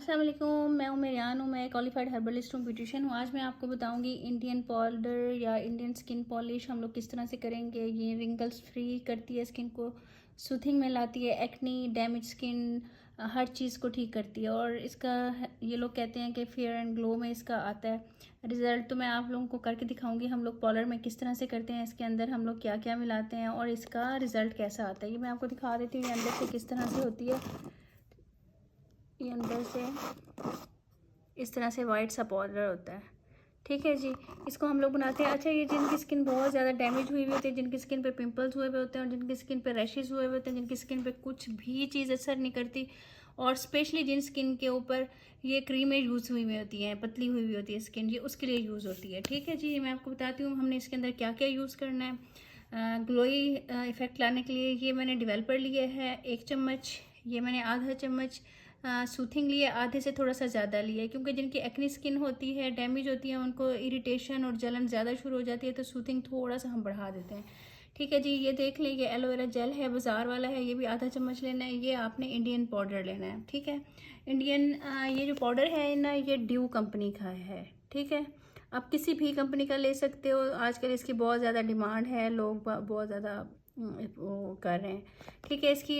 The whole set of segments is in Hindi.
अस्सलाम वालेकुम, मैं उमेरियान हूँ। मैं क्वालिफाइड हर्बलिस्ट हूँ, ब्यूटिशियन हूँ। आज मैं आपको बताऊँगी इंडियन पाउडर या इंडियन स्किन पॉलिश हम लोग किस तरह से करेंगे। ये रिंकल्स फ्री करती है, स्किन को सूथिंग में लाती है, एक्नी, डैमेज स्किन, हर चीज़ को ठीक करती है। और इसका ये लोग कहते हैं कि फेयर एंड ग्लो में इसका आता है रिज़ल्ट। तो मैं आप लोगों को करके दिखाऊंगी हम लोग पाउडर में किस तरह से करते हैं, इसके अंदर हम लोग क्या क्या मिलाते हैं और इसका रिज़ल्ट कैसा आता है। ये मैं आपको दिखा देती हूँ ये अंदर से किस तरह से होती है। ये अंदर से इस तरह से वाइट सा पाउडर होता है, ठीक है जी। इसको हम लोग बनाते हैं। अच्छा, ये जिनकी स्किन बहुत ज़्यादा डैमेज हुई हुई होती है, जिनकी स्किन पे पिंपल्स हुए हुए होते हैं और जिनकी स्किन पे रैशेज़ हुए हुए होते हैं, जिनकी स्किन पे कुछ भी चीज़ असर नहीं करती, और स्पेशली जिन स्किन के ऊपर ये क्रीमें यूज़ हुई हुई होती हैं, पतली हुई हुई होती है स्किन, ये उसके लिए यूज़ होती है, ठीक है जी। मैं आपको बताती हूँ हमने इसके अंदर क्या क्या यूज़ करना है। ग्लोई इफ़ेक्ट लाने के लिए ये मैंने डेवलपर लिया है 1 चम्मच, ये मैंने आधा चम्मच सूथिंग लिए, आधे से थोड़ा सा ज़्यादा लिया है, क्योंकि जिनकी एक्नी स्किन होती है, डैमेज होती है, उनको इरिटेशन और जलन ज़्यादा शुरू हो जाती है, तो सूथिंग थोड़ा सा हम बढ़ा देते हैं, ठीक है जी। ये देख लें, ये एलोवेरा जेल है, बाज़ार वाला है, ये भी आधा चम्मच लेना है। ये आपने इंडियन पाउडर लेना है, ठीक है। इंडियन ये जो पाउडर है ना, ये ड्यू कंपनी का है, ठीक है। आप किसी भी कंपनी का ले सकते हो, आजकल इसकी बहुत ज़्यादा डिमांड है, लोग बहुत ज़्यादा वो कर रहे हैं, ठीक है। इसकी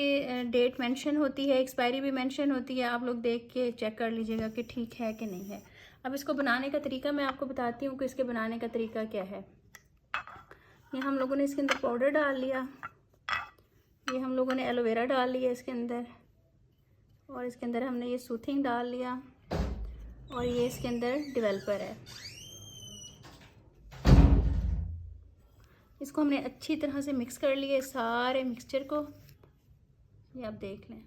डेट मेंशन होती है, एक्सपायरी भी मेंशन होती है, आप लोग देख के चेक कर लीजिएगा कि ठीक है कि नहीं है। अब इसको बनाने का तरीका मैं आपको बताती हूँ कि इसके बनाने का तरीका क्या है। ये हम लोगों ने इसके अंदर पाउडर डाल लिया, ये हम लोगों ने एलोवेरा डाल लिया इसके अंदर, और इसके अंदर हमने ये सूथिंग डाल लिया, और ये इसके अंदर डेवलपर है। इसको हमने अच्छी तरह से मिक्स कर लिया सारे मिक्सचर को, ये आप देख लें।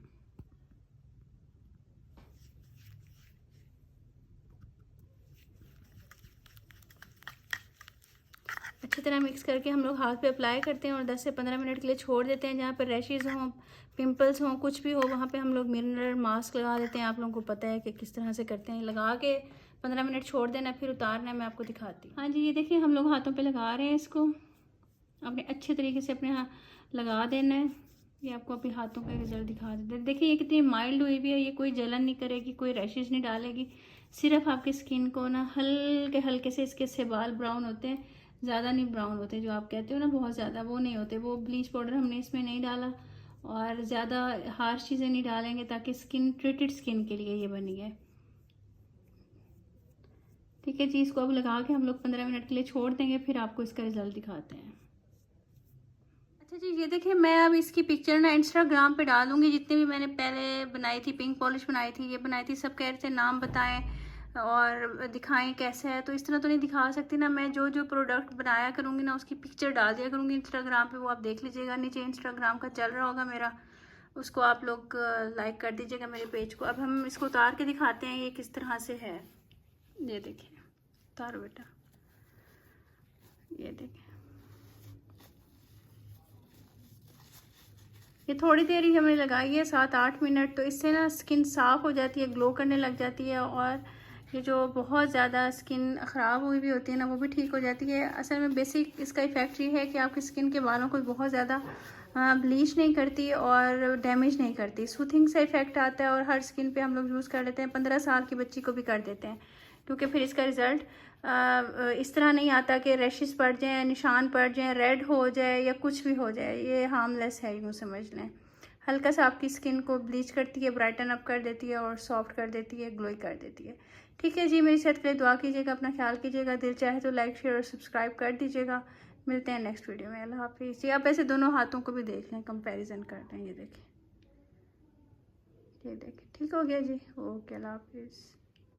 अच्छी तरह मिक्स करके हम लोग हाथ पे अप्लाई करते हैं और 10 से 15 मिनट के लिए छोड़ देते हैं। जहाँ पर रैशेज़ हों, पिंपल्स हों, कुछ भी हो, वहाँ पे हम लोग मिनरल मास्क लगा देते हैं। आप लोगों को पता है कि किस तरह से करते हैं। लगा के 15 मिनट छोड़ देना, फिर उतारना है। मैं आपको दिखाती हूँ। हाँ जी, ये देखिए हम लोग हाथों पर लगा रहे हैं इसको। आपने अच्छे तरीके से अपने लगा देना है। ये आपको अपने हाथों का रिजल्ट दिखा देते हैं। देखिए ये कितनी माइल्ड हुई हुई है, ये कोई जलन नहीं करेगी, कोई रैशेज़ नहीं डालेगी। सिर्फ आपकी स्किन को ना हल्के हल्के से, इसके से बाल ब्राउन होते हैं, ज़्यादा नहीं ब्राउन होते। जो आप कहते हो ना बहुत ज़्यादा, वो नहीं होते। वो ब्लीच पाउडर हमने इसमें नहीं डाला और ज़्यादा हार्श चीज़ें नहीं डालेंगे, ताकि स्किन ट्रीटेड स्किन के लिए ये बनी है, ठीक है जी। इसको अब लगा के हम लोग 15 मिनट के लिए छोड़ देंगे, फिर आपको इसका रिजल्ट दिखाते हैं। अच्छा जी, ये देखिए मैं अब इसकी पिक्चर ना इंस्टाग्राम पे डालूंगी। जितनी भी मैंने पहले बनाई थी, पिंक पॉलिश बनाई थी, ये बनाई थी, सब कह रहे थे नाम बताएं और दिखाएं कैसे है। तो इस तरह तो नहीं दिखा सकती ना। मैं जो जो प्रोडक्ट बनाया करूँगी ना, उसकी पिक्चर डाल दिया करूँगी इंस्टाग्राम पे, वो आप देख लीजिएगा। नीचे इंस्टाग्राम का चल रहा होगा मेरा, उसको आप लोग लाइक कर दीजिएगा मेरे पेज को। अब हम इसको उतार के दिखाते हैं ये किस तरह से है। ये देखिए, उतारो बेटा, ये देखिए। ये थोड़ी देर ही हमने लगाई है, 7-8 मिनट। तो इससे ना स्किन साफ़ हो जाती है, ग्लो करने लग जाती है, और ये जो बहुत ज़्यादा स्किन ख़राब हुई भी होती है ना, वो भी ठीक हो जाती है। असल में बेसिक इसका इफ़ेक्ट ये है कि आपकी स्किन के बालों को बहुत ज़्यादा ब्लीच नहीं करती और डैमेज नहीं करती। सूथिंग से इफ़ेक्ट आता है, और हर स्किन पे हम लोग यूज़ कर लेते हैं। 15 साल की बच्ची को भी कर देते हैं, क्योंकि फिर इसका रिज़ल्ट इस तरह नहीं आता कि रैशेस पड़ जाएं, निशान पड़ जाएं, रेड हो जाए या कुछ भी हो जाए। ये हार्मलेस है, यूँ समझ लें। हल्का सा आपकी स्किन को ब्लीच करती है, ब्राइटन अप कर देती है, और सॉफ्ट कर देती है, ग्लोई कर देती है, ठीक है जी। मेरी सेहत के लिए दुआ कीजिएगा, अपना ख्याल कीजिएगा। दिल चाहे तो लाइक, शेयर और सब्सक्राइब कर दीजिएगा। मिलते हैं नेक्स्ट वीडियो में। अल्लाह हाफिज़ जी। आप ऐसे दोनों हाथों को भी देख लें, कंपेरिजन करते हैं। ये देखिए, ये देखिए, ठीक हो गया जी। ओके, अल्लाह हाफिज़।